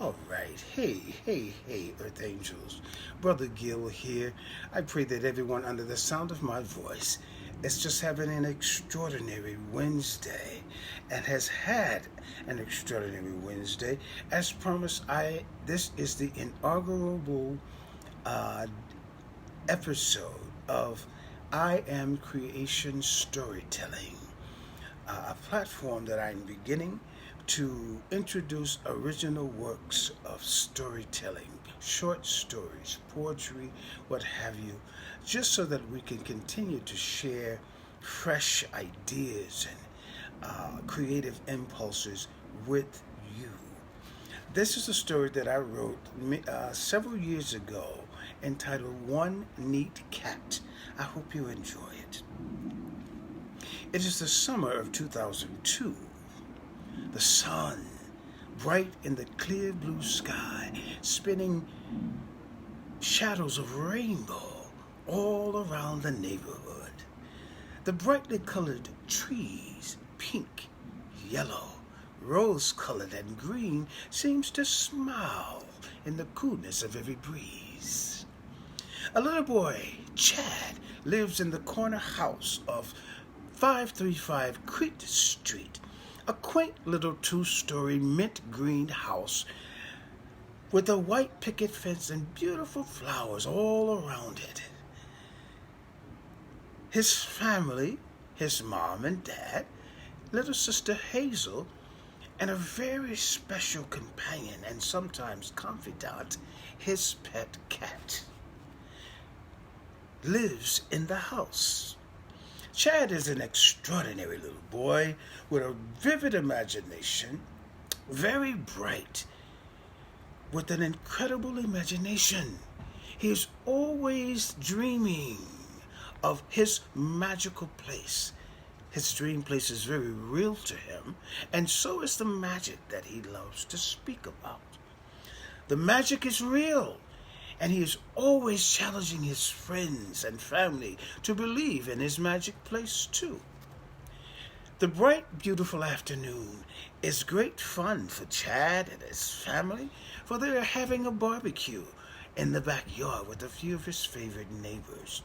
All right. Hey, Earth Angels. Brother Gil here. I pray that everyone under the sound of my voice is just having an extraordinary Wednesday and has had an extraordinary Wednesday. As promised, this is the inaugural uh, episode of I Am Creation Storytelling, a platform that I'm beginning to introduce original works of storytelling, short stories, poetry, what have you, just so that we can continue to share fresh ideas and creative impulses with you. This is a story that I wrote several years ago entitled One Neat Cat. I hope you enjoy it. It is the summer of 2002. The sun, bright in the clear blue sky, spinning shadows of rainbow all around the neighborhood. The brightly colored trees, pink, yellow, rose-colored, and green, seems to smile in the coolness of every breeze. A little boy, Chad, lives in the corner house of 535 Crete Street, a quaint little two-story mint green house with a white picket fence and beautiful flowers all around it. His family, his mom and dad, little sister Hazel, and a very special companion and sometimes confidant, his pet cat, lives in the house. Chad is an extraordinary little boy with a vivid imagination, very bright, with an incredible imagination. He is always dreaming of his magical place. His dream place is very real to him, and so is the magic that he loves to speak about. The magic is real, and he is always challenging his friends and family to believe in his magic place too. The bright, beautiful afternoon is great fun for Chad and his family, for they are having a barbecue in the backyard with a few of his favorite neighbors.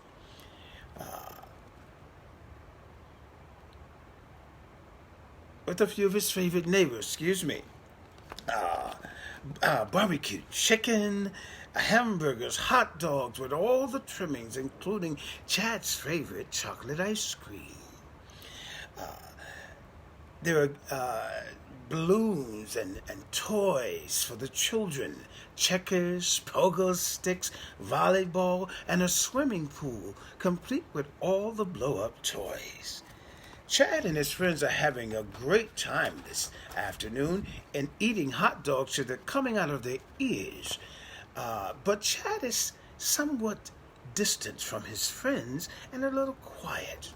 Barbecue chicken, hamburgers, hot dogs with all the trimmings, including Chad's favorite chocolate ice cream. There are balloons and toys for the children, checkers, pogo sticks, volleyball, and a swimming pool, complete with all the blow-up toys. Chad and his friends are having a great time this afternoon and eating hot dogs that are coming out of their ears. But Chad is somewhat distant from his friends and a little quiet.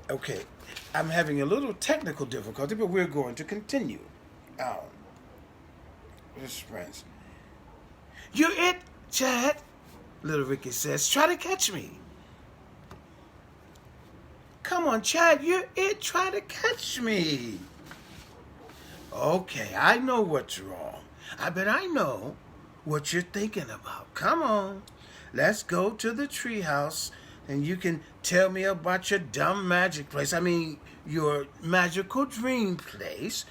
Okay, I'm having a little technical difficulty, but we're going to continue. His friends. You're it, Chad, little Ricky says. Try to catch me. Come on, Chad, you're it. Try to catch me. Okay, I know what's wrong. I bet I know what you're thinking about. Come on, let's go to the treehouse and you can tell me about your dumb magic place. I mean, your magical dream place.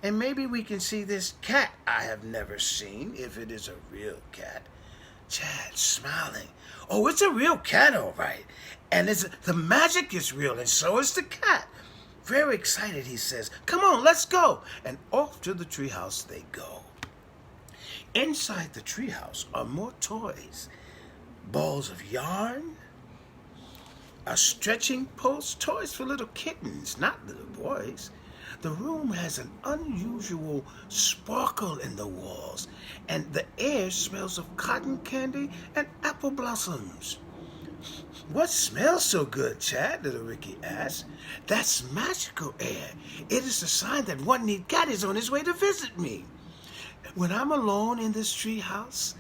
And maybe we can see this cat I have never seen, if it is a real cat. Chad smiling. Oh, it's a real cat, all right. And the magic is real, and so is the cat. Very excited, he says, come on, let's go. And off to the treehouse they go. Inside the treehouse are more toys. Balls of yarn, a stretching post, toys for little kittens, not little boys. The room has an unusual sparkle in the walls, and the air smells of cotton candy and apple blossoms. What smells so good, Chad? Little Ricky asked. That's magical air. It is a sign that one neat cat is on his way to visit me. When I'm alone in this tree house,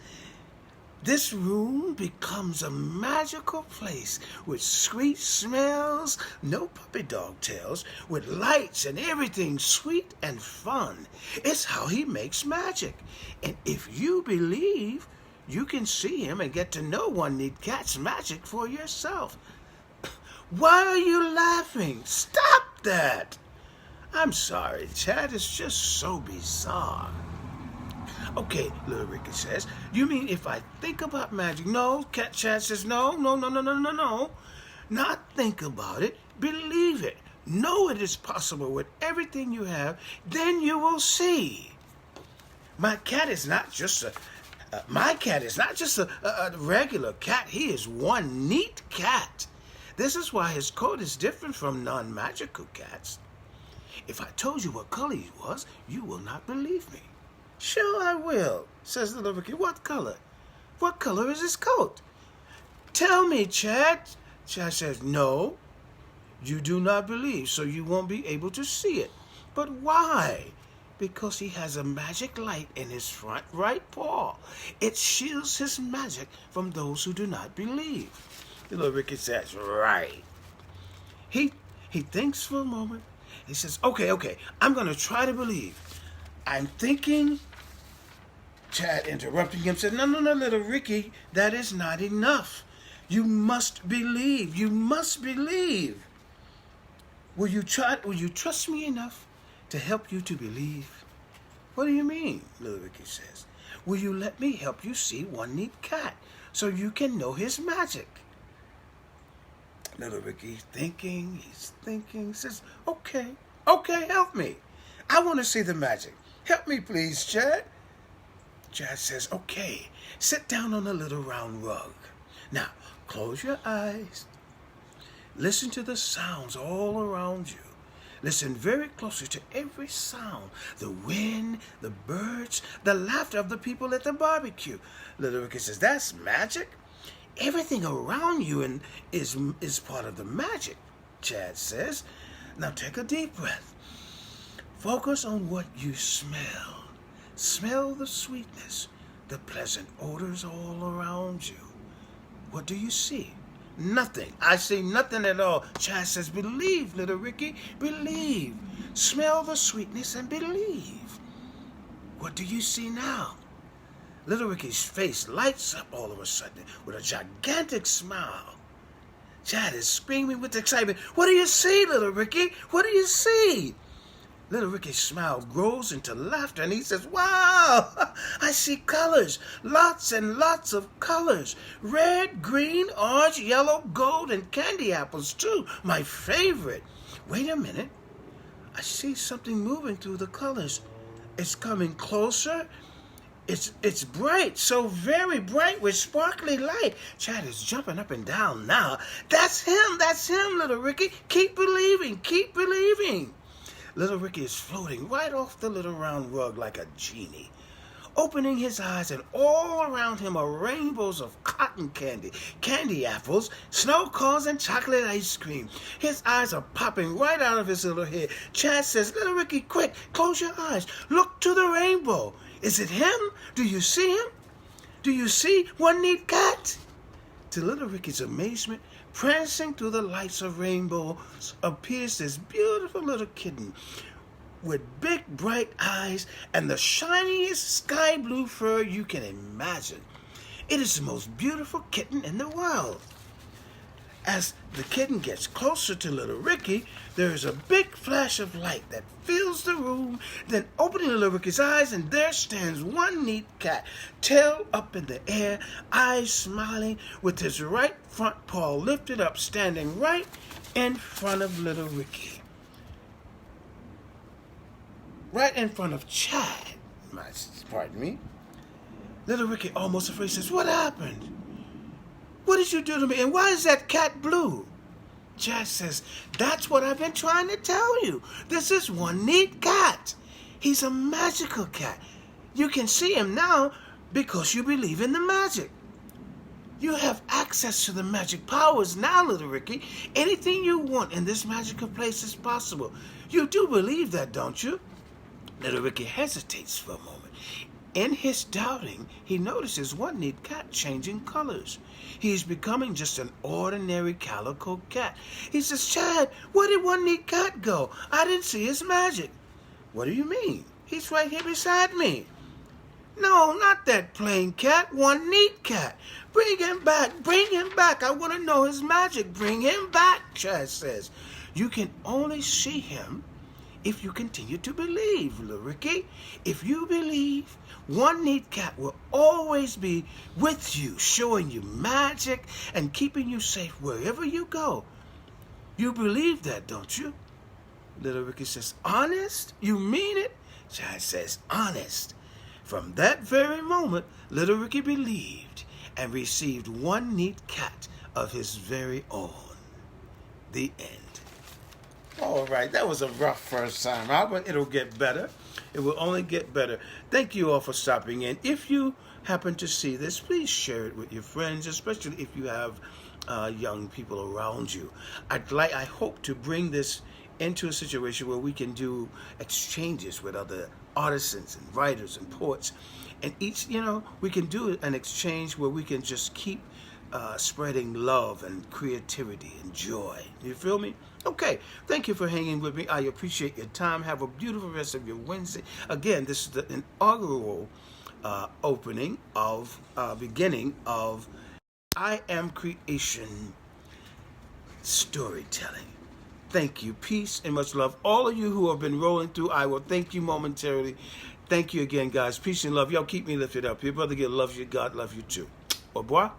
This room becomes a magical place with sweet smells, no puppy dog tails, with lights and everything sweet and fun. It's how he makes magic. And if you believe, you can see him and get to know One Neat Cat's magic for yourself. Why are you laughing? Stop that! I'm sorry, Chad. It's just so bizarre. Okay, little Ricky says, you mean if I think about magic? No, Cat Chad says, no. Not think about it, believe it. Know it is possible with everything you have, then you will see. My cat is not just a regular cat. He is one neat cat. This is why his coat is different from non-magical cats. If I told you what color he was, you will not believe me. Sure I will, says little Ricky. What color? What color is his coat? Tell me, Chad. Chad says, no, you do not believe, so you won't be able to see it. But why? Because he has a magic light in his front right paw. It shields his magic from those who do not believe. Little Ricky says, right. He thinks for a moment. He says, okay, I'm going to try to believe. I'm thinking. Chad, interrupting him, said, no, little Ricky, that is not enough. You must believe. You must believe. Will you trust me enough to help you to believe? What do you mean? Little Ricky says. Will you let me help you see One Neat Cat so you can know his magic? Little Ricky he's thinking, says, okay, help me. I want to see the magic. Help me, please, Chad. Chad says, okay, sit down on a little round rug. Now, close your eyes. Listen to the sounds all around you. Listen very closely to every sound. The wind, the birds, the laughter of the people at the barbecue. Little Ricky says, that's magic? Everything around you is part of the magic, Chad says. Now take a deep breath. Focus on what you smell. Smell the sweetness, the pleasant odors all around you. What do you see? Nothing. I see nothing at all. Chad says, believe, little Ricky, believe. Smell the sweetness and believe. What do you see now? Little Ricky's face lights up all of a sudden with a gigantic smile. Chad is screaming with excitement. What do you see, little Ricky? What do you see? Little Ricky's smile grows into laughter, and he says, wow, I see colors, lots and lots of colors. Red, green, orange, yellow, gold, and candy apples, too, my favorite. Wait a minute. I see something moving through the colors. It's coming closer. It's bright, so very bright with sparkly light. Chad is jumping up and down now. That's him, little Ricky. Keep believing. Little Ricky is floating right off the little round rug like a genie. Opening his eyes, and all around him are rainbows of cotton candy, candy apples, snow cones, and chocolate ice cream. His eyes are popping right out of his little head. Chad says, little Ricky, quick, close your eyes. Look to the rainbow. Is it him? Do you see him? Do you see One Neat Cat? To little Ricky's amazement, prancing through the lights of rainbows appears this beautiful little kitten with big bright eyes and the shiniest sky blue fur you can imagine. It is the most beautiful kitten in the world. As the kitten gets closer to little Ricky, there is a big flash of light that fills the room. Then opening little Ricky's eyes, and there stands One Neat Cat, tail up in the air, eyes smiling, with his right front paw lifted up, standing right in front of little Ricky. Right in front of Chad. Pardon me. Little Ricky, almost afraid, says, what happened? What did you do to me? And why is that cat blue? Chad says, that's what I've been trying to tell you. This is One Neat Cat. He's a magical cat. You can see him now because you believe in the magic. You have access to the magic powers now, little Ricky. Anything you want in this magical place is possible. You do believe that, don't you? Little Ricky hesitates for a moment. In his doubting, he notices one neat cat changing colors. He's becoming just an ordinary calico cat. He says, Chad, where did one neat cat go? I didn't see his magic. What do you mean? He's right here beside me. No, not that plain cat, one neat cat. Bring him back, bring him back. I want to know his magic. Bring him back, Chad says. You can only see him if you continue to believe, little Ricky. If you believe, one neat cat will always be with you, showing you magic and keeping you safe wherever you go. You believe that, don't you? Little Ricky says, honest? You mean it? Chad says, honest. From that very moment, little Ricky believed and received one neat cat of his very own. The end. All right, that was a rough first time out, but it'll get better. It will only get better. Thank you all for stopping in. If you happen to see this, please share it with your friends, especially if you have young people around you. I hope to bring this into a situation where we can do exchanges with other artisans and writers and poets. And each, we can do an exchange where we can just keep spreading love and creativity and joy. You feel me? Okay, thank you for hanging with me. I appreciate your time. Have a beautiful rest of your Wednesday. Again, this is the inaugural beginning of I Am Creation storytelling. Thank you. Peace and much love. All of you who have been rolling through, I will thank you momentarily. Thank you again, guys. Peace and love. Y'all keep me lifted up. Your brother Gil loves you. God loves you too. Au revoir.